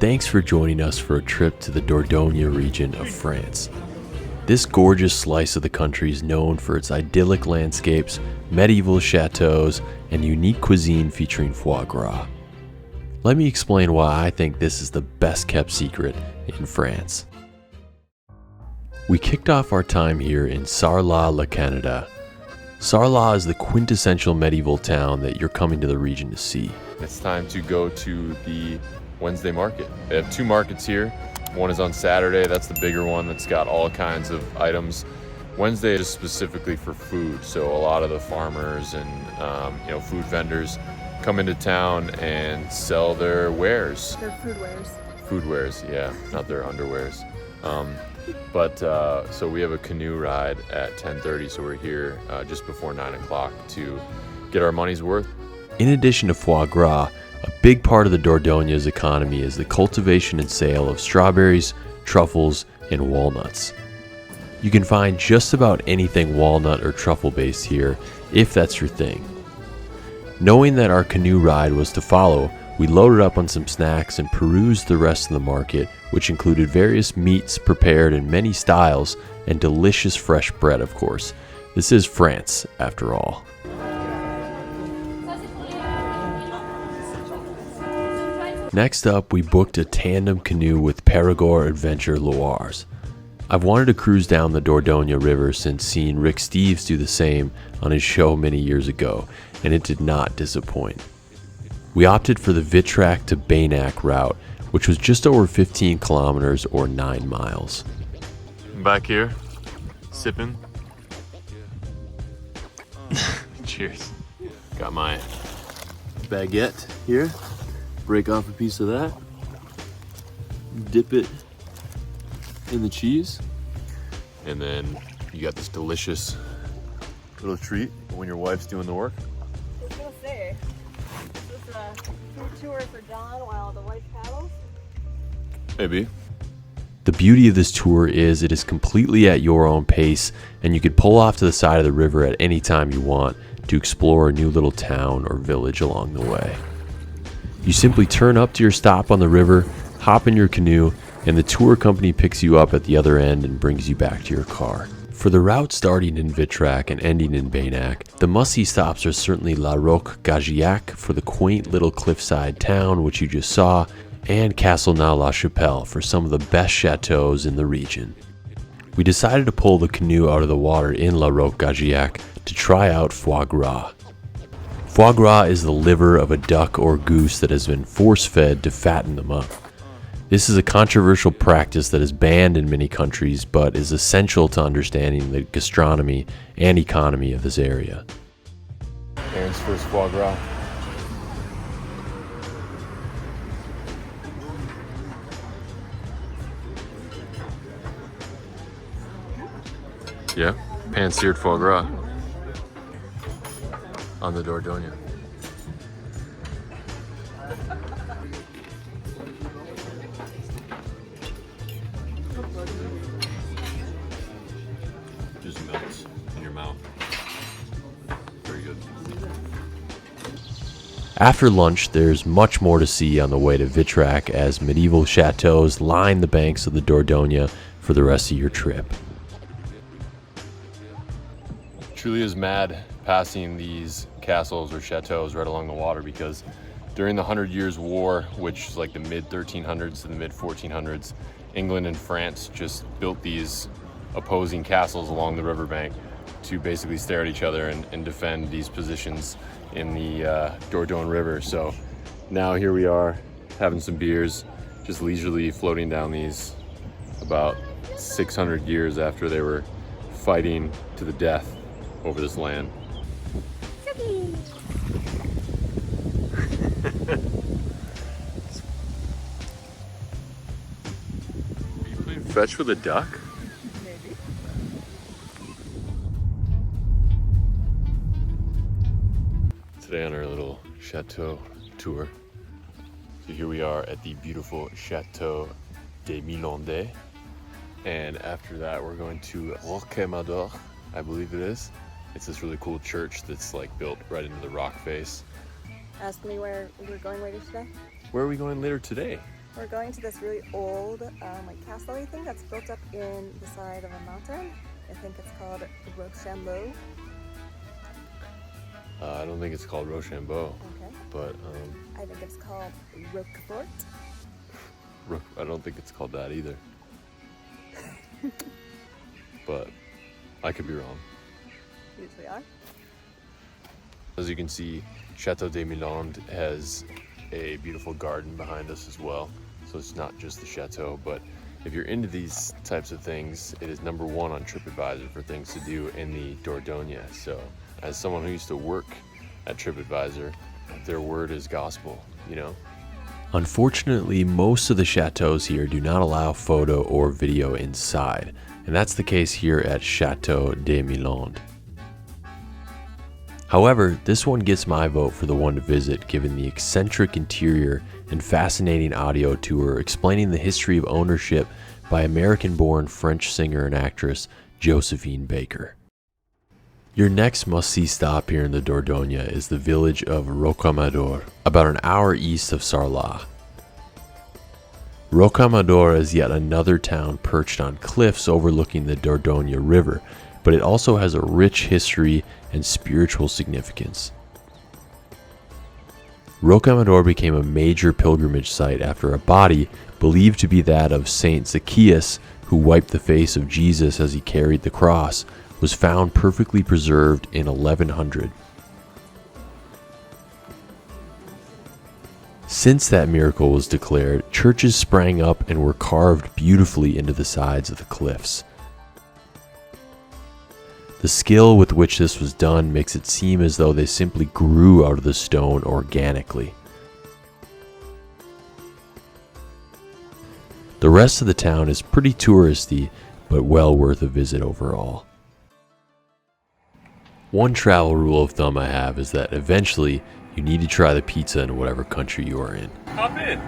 Thanks for joining us for a trip to the Dordogne region of France. This gorgeous slice of the country is known for its idyllic landscapes, medieval chateaus, and unique cuisine featuring foie gras. Let me explain why I think this is the best kept secret in France. We kicked off our time here in Sarlat-la-Canéda. Sarlat is the quintessential medieval town that you're coming to the region to see. It's time to go to the Wednesday market. They have two markets here. One is on Saturday, that's the bigger one that's got all kinds of items. Wednesday is specifically for food, so a lot of the farmers and food vendors come into town and sell their wares. Their food wares. Food wares, yeah, not their underwears. So we have a canoe ride at 10:30, so we're here just before 9 o'clock to get our money's worth. In addition to foie gras, a big part of the Dordogne's economy is the cultivation and sale of strawberries, truffles, and walnuts. You can find just about anything walnut or truffle based here, if that's your thing. Knowing that our canoe ride was to follow, we loaded up on some snacks and perused the rest of the market, which included various meats prepared in many styles and delicious fresh bread, of course. This is France, after all. Next up, we booked a tandem canoe with Périgord Adventure Loires. I've wanted to cruise down the Dordogne River since seeing Rick Steves do the same on his show many years ago, and it did not disappoint. We opted for the Vitrac to Beynac route, which was just over 15 kilometers or 9 miles. Back here, sipping. Cheers. Got my baguette here. Break off a piece of that. Dip it in the cheese. And then you got this delicious little treat when your wife's doing the work. I was gonna say, is this a food tour for John while the wife paddles? Maybe. The beauty of this tour is it is completely at your own pace, and you could pull off to the side of the river at any time you want to explore a new little town or village along the way. You simply turn up to your stop on the river, hop in your canoe, and the tour company picks you up at the other end and brings you back to your car. For the route starting in Vitrac and ending in Beynac, the must-see stops are certainly La Roque-Gageac for the quaint little cliffside town which you just saw, and Castelnau-la-Chapelle for some of the best chateaus in the region. We decided to pull the canoe out of the water in La Roque-Gageac to try out foie gras. Foie gras is the liver of a duck or goose that has been force-fed to fatten them up. This is a controversial practice that is banned in many countries, but is essential to understanding the gastronomy and economy of this area. Aaron's first foie gras. Yeah, pan-seared foie gras on the Dordogne. Just melts in your mouth. Very good. After lunch, there's much more to see on the way to Vitrac as medieval chateaus line the banks of the Dordogne for the rest of your trip. Truly is mad passing these castles or chateaus right along the water, because during the 100 Years' War, which is like the mid 1300s to the mid 1400s, England and France just built these opposing castles along the riverbank to basically stare at each other and defend these positions in the Dordogne River. So now here we are having some beers, just leisurely floating down these about 600 years after they were fighting to the death over this land. Are you playing fetch with a duck? Maybe. Today on our little chateau tour. So here we are at the beautiful Château des Milandes. And after that we're going to Rocamadour, I believe it is. It's this really cool church that's like built right into the rock face. Ask me where we're going later today. Where are we going later today? We're going to this really old like castle-y thing that's built up in the side of a mountain. I think it's called Rocamadour. I don't think it's called Rochambeau, Okay. but I think it's called Roquefort. I don't think it's called that either. But I could be wrong. Usually are. As you can see, Château de Milandes has a beautiful garden behind us as well. So it's not just the chateau, but if you're into these types of things, it is number one on TripAdvisor for things to do in the Dordogne. So as someone who used to work at TripAdvisor, their word is gospel, you know? Unfortunately, most of the chateaus here do not allow photo or video inside, and that's the case here at Château de Milandes. However, this one gets my vote for the one to visit given the eccentric interior and fascinating audio tour explaining the history of ownership by American-born French singer and actress Josephine Baker. Your next must-see stop here in the Dordogne is the village of Rocamadour, about an hour east of Sarlat. Rocamadour is yet another town perched on cliffs overlooking the Dordogne River, but it also has a rich history and spiritual significance. Rocamadour became a major pilgrimage site after a body believed to be that of Saint Zacchaeus, who wiped the face of Jesus as he carried the cross, was found perfectly preserved in 1100. Since that miracle was declared, churches sprang up and were carved beautifully into the sides of the cliffs. The skill with which this was done makes it seem as though they simply grew out of the stone organically. The rest of the town is pretty touristy, but well worth a visit overall. One travel rule of thumb I have is that eventually you need to try the pizza in whatever country you are in. Hop in!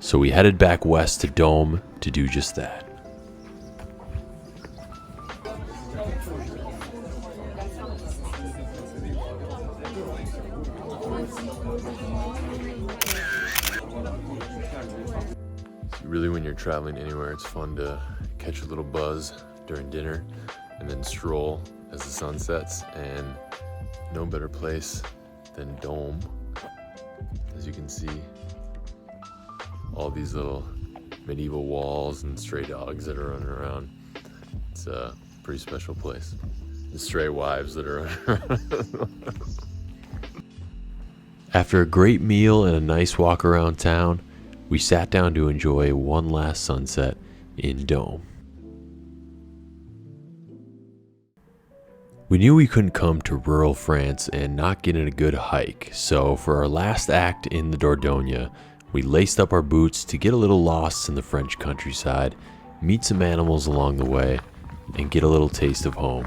So we headed back west to Domme to do just that. Really, when you're traveling anywhere, it's fun to catch a little buzz during dinner and then stroll as the sun sets, and no better place than Domme. As you can see, all these little medieval walls and stray dogs that are running around. It's a pretty special place. The stray wives that are running around. After a great meal and a nice walk around town, we sat down to enjoy one last sunset in Domme. We knew we couldn't come to rural France and not get in a good hike, so for our last act in the Dordogne, we laced up our boots to get a little lost in the French countryside, meet some animals along the way, and get a little taste of home.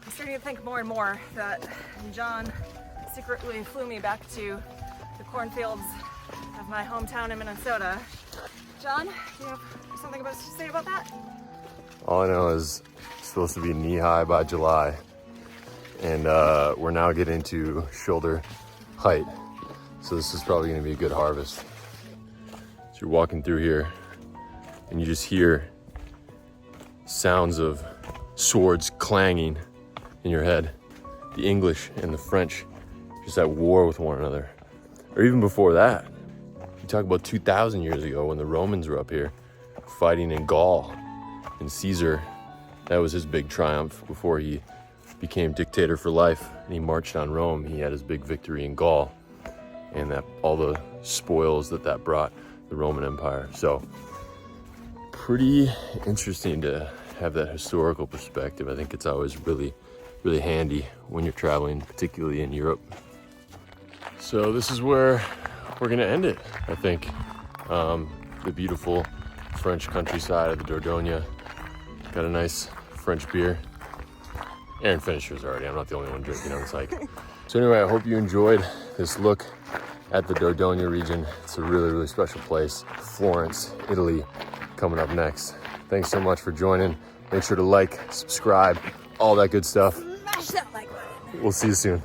I'm starting to think more and more that John secretly flew me back to the cornfields of my hometown in Minnesota. John, do you have something to say about that? All I know is it's supposed to be knee-high by July, and we're now getting to shoulder height, so this is probably going to be a good harvest. So you're walking through here, and you just hear sounds of swords clanging in your head. The English and the French just at war with one another. Or even before that, you talk about 2,000 years ago when the Romans were up here fighting in Gaul. And Caesar, that was his big triumph before he became dictator for life and he marched on Rome. He had his big victory in Gaul and that all the spoils that brought the Roman Empire. So pretty interesting to have that historical perspective. I think it's always really handy when you're traveling, particularly in Europe. So this is where we're gonna end it, I think. The beautiful French countryside of the Dordogne. Got a nice French beer. Aaron finished hers already. I'm not the only one drinking on this hike. So anyway, I hope you enjoyed this look at the Dordogne region. It's a really special place. Florence, Italy, coming up next. Thanks so much for joining. Make sure to like, subscribe, all that good stuff. Smash that like button. We'll see you soon.